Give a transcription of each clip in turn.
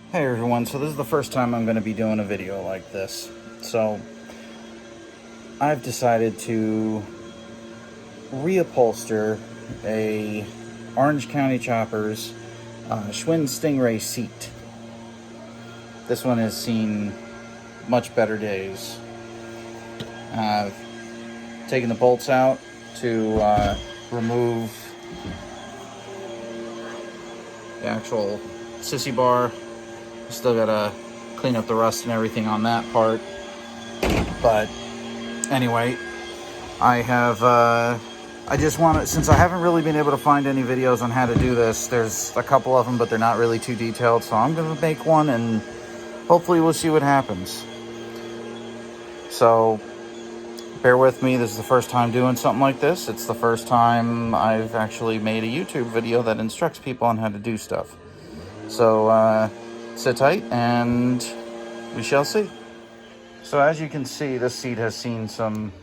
Hey everyone, so this is the first time I'm going to be doing a video like this. So I've decided to reupholster a Orange County Chopper's Schwinn Stingray seat. This one has seen much better days. I've taken the bolts out to remove the actual sissy bar. Still gotta clean up the rust and everything on that part. But anyway, I just want to, since I haven't really been able to find any videos on how to do this, there's a couple of them, but they're not really too detailed. So I'm gonna make one and hopefully we'll see what happens. So bear with me, this is the first time doing something like this. It's the first time I've actually made a YouTube video that instructs people on how to do stuff. So sit tight and we shall see. So as you can see, this seat has seen some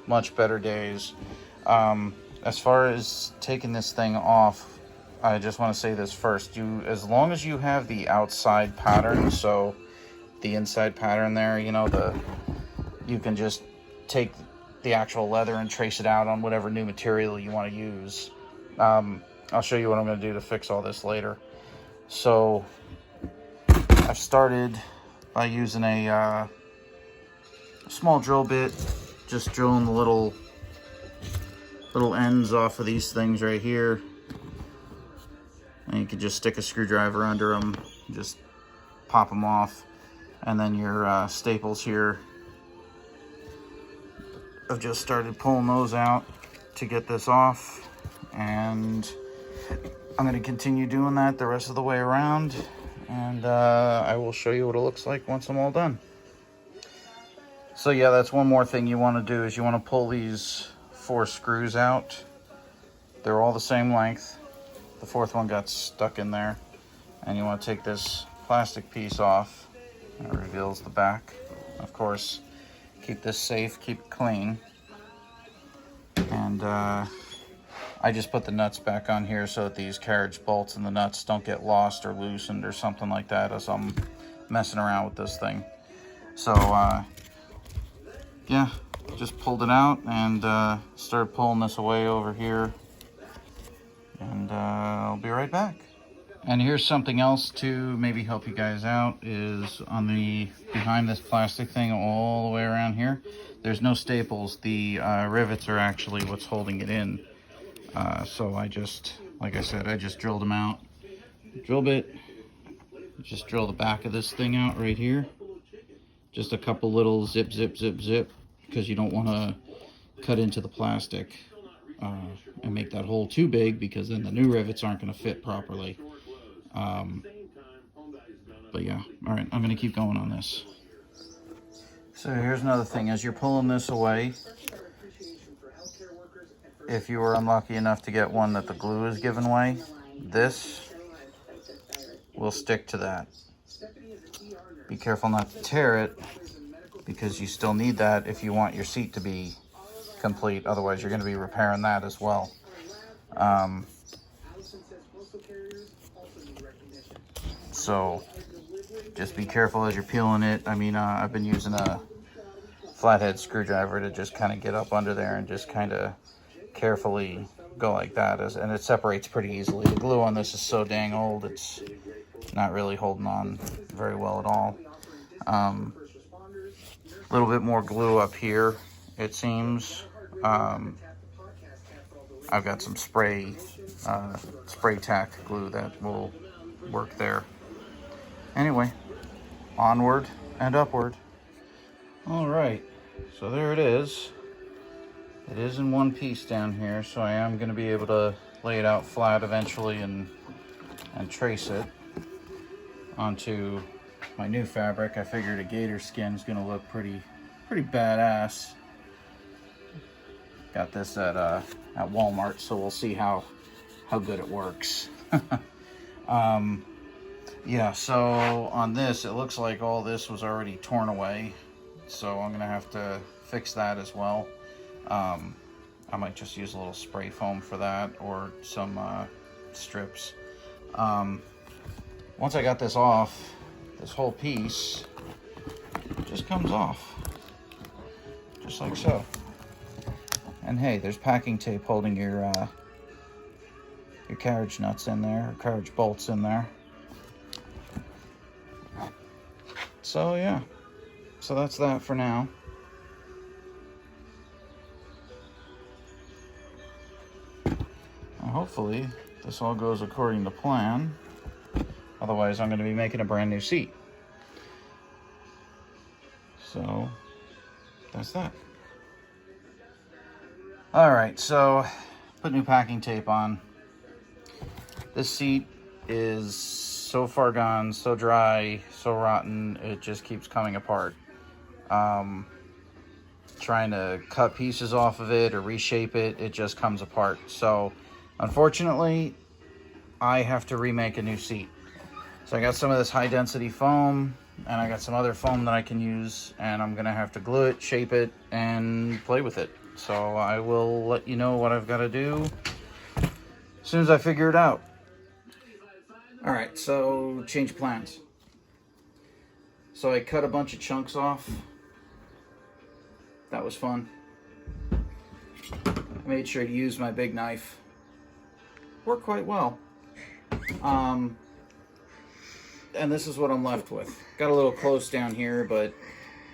much better days. As far as taking this thing off, I just want to say this first. As long as you have the outside pattern, so the inside pattern there, you can just take the actual leather and trace it out on whatever new material you want to use. I'll show you what I'm going to do to fix all this later. So I've started by using a small drill bit, just drilling the little ends off of these things right here. And you can just stick a screwdriver under them, just pop them off. And then your staples here, I've just started pulling those out to get this off. And I'm going to continue doing that the rest of the way around. And I will show you what it looks like once I'm all done. So yeah, that's one more thing you want to do is you want to pull these 4 screws out. They're all the same length. The 4th one got stuck in there. And you want to take this plastic piece off. It reveals the back. Of course, keep this safe, keep it clean. And I just put the nuts back on here so that these carriage bolts and the nuts don't get lost or loosened or something like that as I'm messing around with this thing. So yeah, just pulled it out and started pulling this away over here. And I'll be right back. And here's something else to maybe help you guys out is on the behind this plastic thing all the way around here, there's no staples. The rivets are actually what's holding it in. So like I said, I just drilled them out. Drill bit, just drill the back of this thing out right here. Just a couple little zip, zip, zip, zip, because you don't want to cut into the plastic and make that hole too big, because then the new rivets aren't going to fit properly. But yeah, all right, I'm going to keep going on this. So here's another thing. As you're pulling this away, if you were unlucky enough to get one that the glue is giving way, this will stick to that. Be careful not to tear it, because you still need that if you want your seat to be complete. Otherwise, you're going to be repairing that as well. So just be careful as you're peeling it. I mean, I've been using a flathead screwdriver to just kind of get up under there and just kind of carefully go like that, and it separates pretty easily. The glue on this is so dang old, it's not really holding on very well at all. A little bit more glue up here, it seems. I've got some spray tack glue that will work there. Anyway, onward and upward. All right, so there it is. It is in one piece down here, so I am going to be able to lay it out flat eventually and trace it onto my new fabric. I figured a gator skin is going to look pretty badass. Got this at Walmart, so we'll see how good it works. Yeah, so on this, it looks like all this was already torn away, so I'm going to have to fix that as well. I might just use a little spray foam for that, or some strips. Once I got this off, this whole piece just comes off, just like so. And hey, there's packing tape holding your carriage nuts in there, or carriage bolts in there. So yeah, so that's that for now. Hopefully this all goes according to plan. Otherwise, I'm going to be making a brand new seat. So that's that. All right, so put new packing tape on. This seat is so far gone, so dry, so rotten, it just keeps coming apart. Trying to cut pieces off of it or reshape it, it just comes apart. So unfortunately, I have to remake a new seat. So I got some of this high density foam, and I got some other foam that I can use, and I'm gonna have to glue it, shape it, and play with it. So I will let you know what I've got to do as soon as I figure it out. All right, so change plans. So I cut a bunch of chunks off. That was fun. I made sure to use my big knife. Worked quite well. And this is what I'm left with. Got a little close down here, but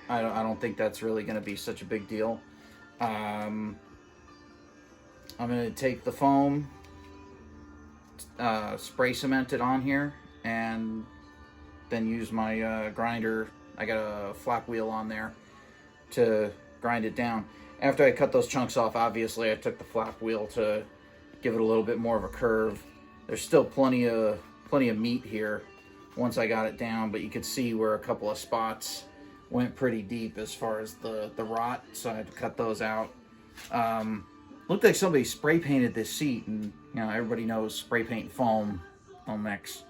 I don't think that's really going to be such a big deal. I'm going to take the foam, spray cement it on here, and then use my grinder. I got a flap wheel on there to grind it down. After I cut those chunks off, obviously I took the flap wheel to give it a little bit more of a curve. There's still plenty of meat here once I got it down, but you could see where a couple of spots went pretty deep as far as the rot, so I had to cut those out. Looked like somebody spray painted this seat, and you know, everybody knows spray paint and foam don't mix.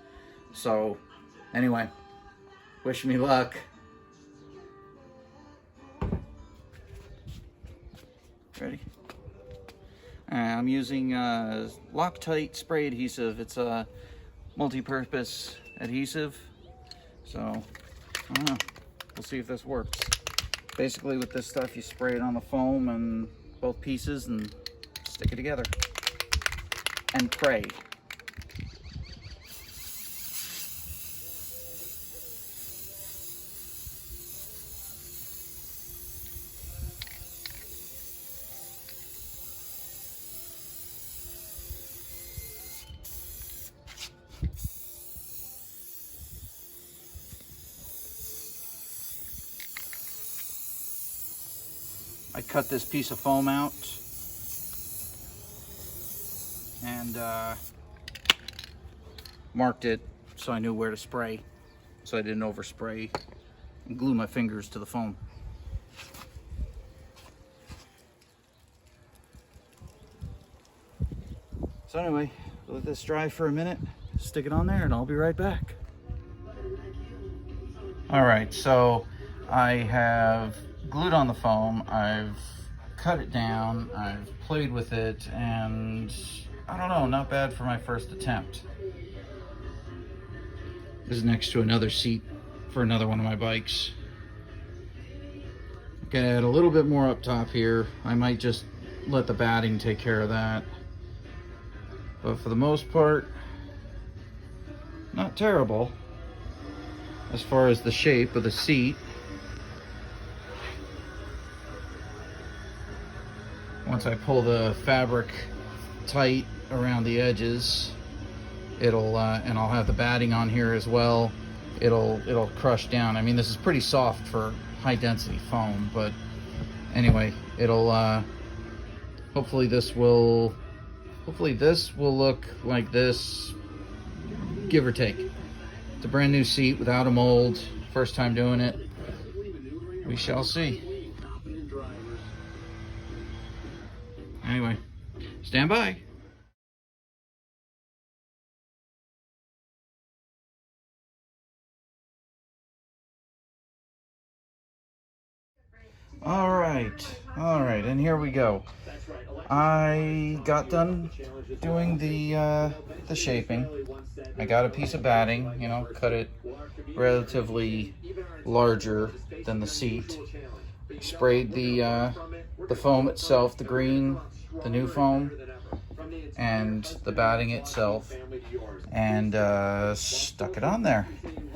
So anyway, wish me luck. Ready? I'm using Loctite spray adhesive. It's a multi-purpose adhesive. So, I don't know. We'll see if this works. Basically with this stuff, you spray it on the foam and both pieces and stick it together. And pray. I cut this piece of foam out and marked it so I knew where to spray, so I didn't overspray and glue my fingers to the foam. So anyway, let this dry for a minute, stick it on there, and I'll be right back. All right, so I have glued on the foam, I've cut it down, I've played with it, and I don't know, not bad for my first attempt. This is next to another seat for another one of my bikes. Gonna add a little bit more up top here. I might just let the batting take care of that. But for the most part, not terrible as far as the shape of the seat. Once I pull the fabric tight around the edges, it'll and I'll have the batting on here as well. It'll crush down. I mean, this is pretty soft for high density foam, but anyway, it'll hopefully this will look like this, give or take. It's a brand new seat without a mold. First time doing it. We shall see. Anyway, stand by. All right, and here we go. I got done doing the shaping. I got a piece of batting, you know, cut it relatively larger than the seat. Sprayed the foam itself, the green, the new foam, and the batting itself, and stuck it on there.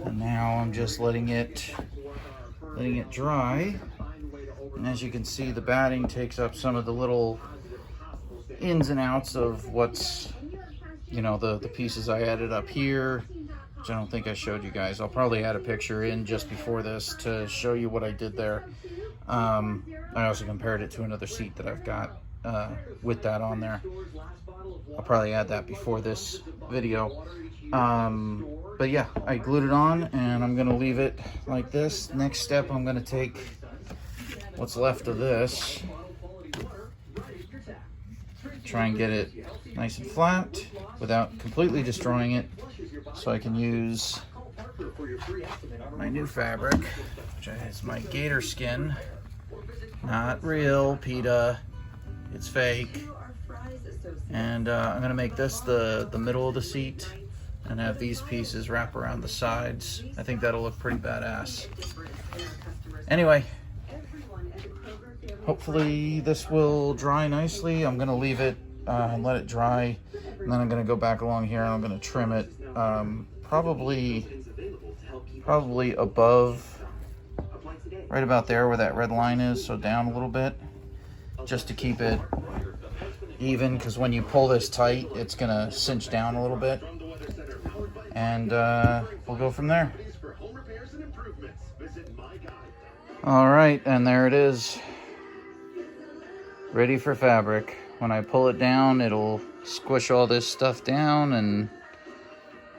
And now I'm just letting it dry. And as you can see, the batting takes up some of the little ins and outs of what's, you know, the pieces I added up here, which I don't think I showed you guys. I'll probably add a picture in just before this to show you what I did there. I also compared it to another seat that I've got with that on there. I'll probably add that before this video. But yeah, I glued it on and I'm gonna leave it like this. Next step, I'm gonna take what's left of this, try and get it nice and flat without completely destroying it, so I can use my new fabric, which is my gator skin. Not real PETA, it's fake. And I'm gonna make this the middle of the seat and have these pieces wrap around the sides. I think that'll look pretty badass. Anyway, hopefully this will dry nicely. I'm gonna leave it and let it dry, and then I'm gonna go back along here and I'm gonna trim it probably above, right about there where that red line is, so down a little bit, just to keep it even, because when you pull this tight, it's gonna cinch down a little bit, and we'll go from there. All right, and there it is, ready for fabric. When I pull it down, it'll squish all this stuff down, and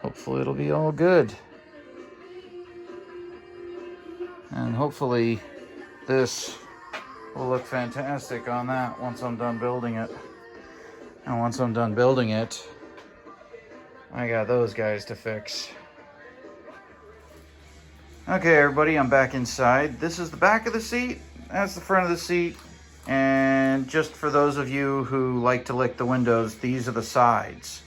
hopefully it'll be all good. And hopefully this will look fantastic on that once I'm done building it. And once I'm done building it, I got those guys to fix. Okay, everybody, I'm back inside. This is the back of the seat. That's the front of the seat. And just for those of you who like to lick the windows, these are the sides.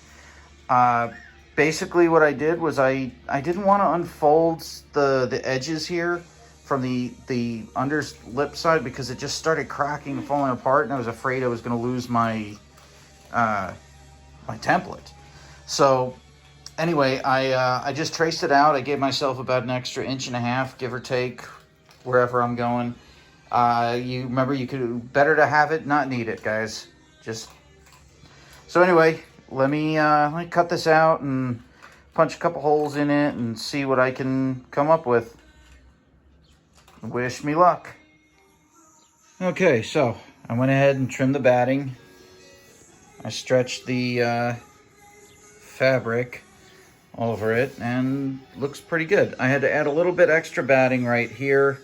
Basically what I did was I didn't want to unfold the edges here from the under lip side, because it just started cracking and falling apart, and I was afraid I was going to lose my my template. So anyway, I just traced it out. I gave myself about an extra 1.5 inches, give or take, wherever I'm going. You remember, you could, better to have it, not need it, guys. Just, so anyway, let me cut this out and punch a couple holes in it and see what I can come up with. Wish me luck. Okay, so I went ahead and trimmed the batting. I stretched the fabric over it, and looks pretty good. I had to add a little bit extra batting right here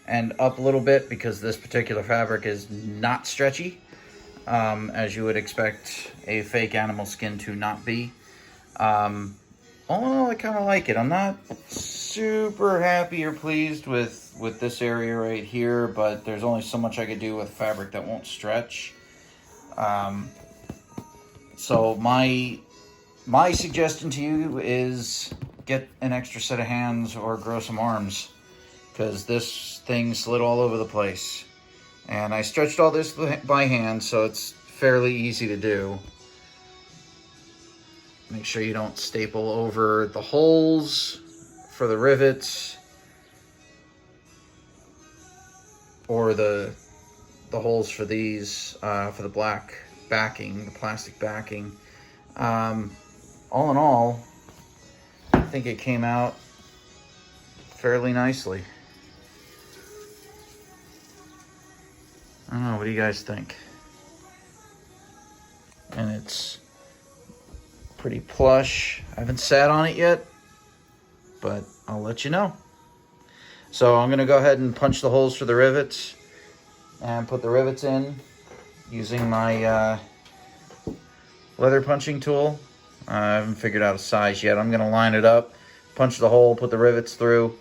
and up a little bit, because this particular fabric is not stretchy, as you would expect a fake animal skin to not be. All in all, I kind of like it. I'm not super happy or pleased with this area right here, but there's only so much I could do with fabric that won't stretch. So my suggestion to you is get an extra set of hands or grow some arms, because this thing slid all over the place. And I stretched all this by hand, so it's fairly easy to do. Make sure you don't staple over the holes for the rivets, or the holes for these, for the black backing, the plastic backing. All in all, I think it came out fairly nicely. I don't know, what do you guys think? And it's pretty plush. I haven't sat on it yet, but I'll let you know. So I'm gonna go ahead and punch the holes for the rivets and put the rivets in using my leather punching tool. I haven't figured out a size yet. I'm gonna line it up, punch the hole, put the rivets through,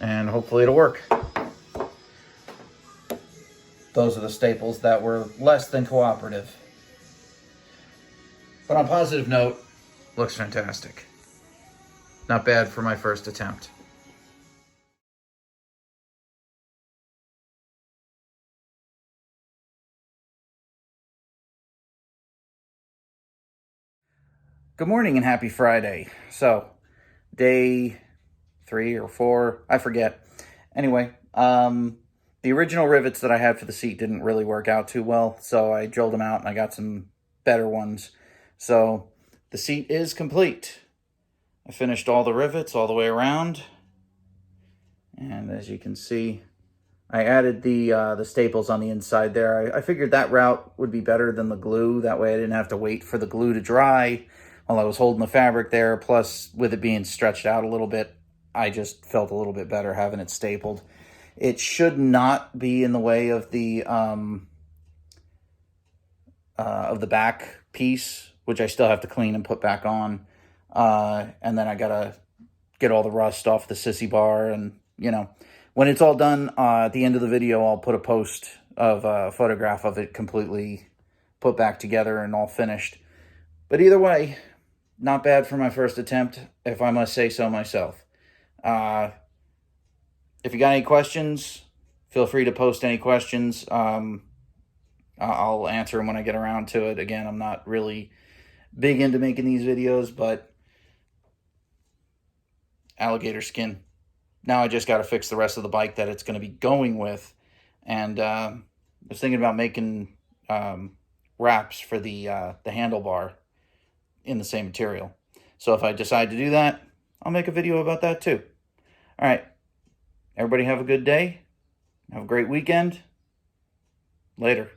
and hopefully it'll work. those are the staples that were less than cooperative. But on a positive note, looks fantastic. Not bad for my first attempt. Good morning and happy Friday. So, day 3 or 4, I forget. Anyway, the original rivets that I had for the seat didn't really work out too well, so I drilled them out and I got some better ones. So, the seat is complete. I finished all the rivets all the way around. And as you can see, I added the staples on the inside there. I figured that route would be better than the glue. That way I didn't have to wait for the glue to dry while I was holding the fabric there. Plus, with it being stretched out a little bit, I just felt a little bit better having it stapled. It should not be in the way of the back piece, which I still have to clean and put back on. And then I gotta get all the rust off the sissy bar, and when it's all done, at the end of the video, I'll put a post of a photograph of it completely put back together and all finished. But either way, not bad for my first attempt, if I must say so myself. If you got any questions, feel free to post any questions. I'll answer them when I get around to it. Again, I'm not really big into making these videos, but alligator skin. Now I just got to fix the rest of the bike that it's going to be going with. And I was thinking about making wraps for the handlebar in the same material. So if I decide to do that, I'll make a video about that too. All right. Everybody have a good day. Have a great weekend. Later.